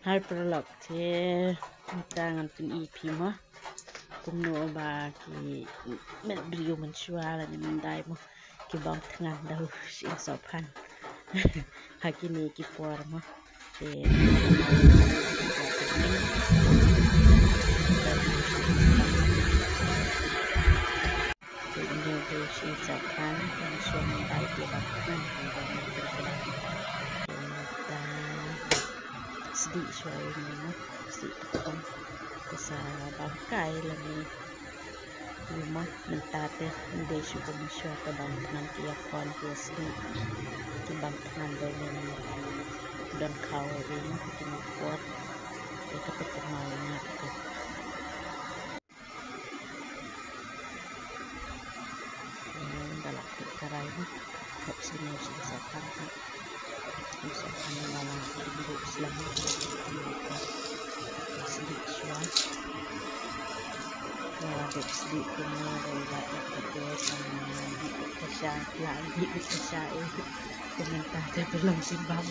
Hai prolog te tangan pin EP mah kumno ba ki met brio man suara ni mandai mo ki bang tangan daw si sopan hakini ki por mo te ini do si sopan yang suami mandai ki bang tangan ki bang terkena sedih suara ni mo sedih tekong sa bangkai lagi rumah mentate hindi syukur masyarakat ke bantangan kia kon kia sedih ki bantangan dengan dan kau ini kini kuat ketika kemaunya ke dalam karai ini hak sini sisakan sisakan malam hidup selama sedih suara Adik sedih punya royak itu sama di Tasha lagi di Tasha itu komentar dia belum simbang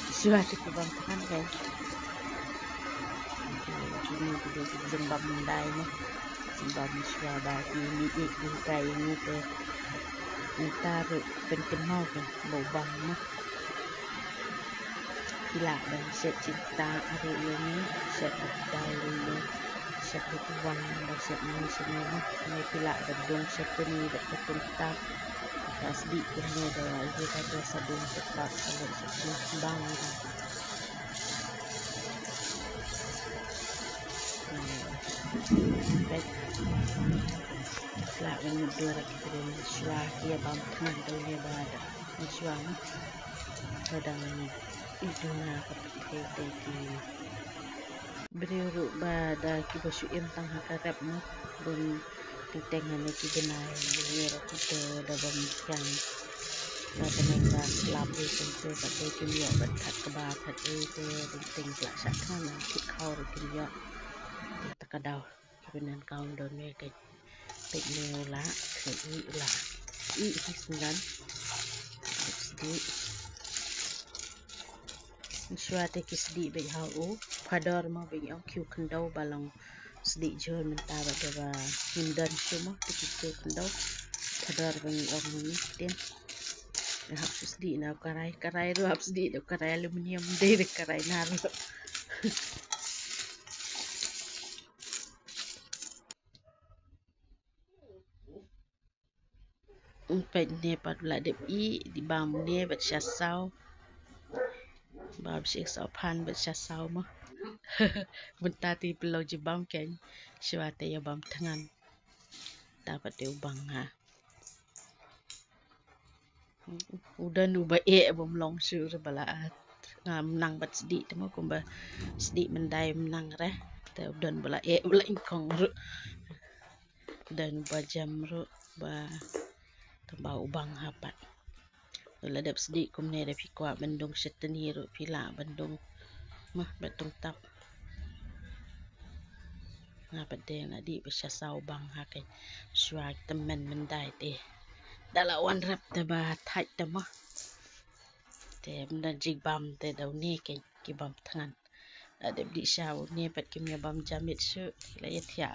suatu kebanggaan kan ini kita simbang mendai simbang suara ini itu kayak ini ke taruh penting mau kan lubang gila dan set cinta hari ini set dai ini satu uang bahasa ini semua ini pila gedung seteni dekat tempat atas di punya dah itu ada sabun tempat kalau sebelum bang baik lah ini dua kita dengan suara dia bangkan dia berada suara kadang itu nak kepikiran beriru pada kita syuim tangga karep mo dan titengan ki benai beriru kita dalam yang dapat nengah labu tentu pada kimia berkat kebahat itu ting pelaksanaan nanti kau kimia terkadau kebenaran kaum dunia ke teknologi lah ini sembilan sedih suatu kisah bagi hau padar mau bagi orang kiu kendau balang sedih jual mentah pada hindan semua kita kendau padar bagi orang ini dan harus sedih nak karai tu harus sedih nak karai aluminium dari karai naru umpat ni pada dep di bam ni baca sau bab si sopan baca sau mah mentati pelau jebam kan suatu ya bam tangan dapat diubang udah nuba bom long sur balaat menang bat sedih temu kumba sedih mendai menang reh te udah bala bala ingkong ru dan bajam ru ba tembau ubang hapat ladap sedih kumne da pikwa bendung seteni ru pila bendung mah betung tap ngapat de na di besya sau bang hakai swag temen mendai te dalawan rap te ba thai te mah te mendan jig bam te dau ni ke ki bam tangan ada di syau ni pat kimnya bam jamit su la ya thia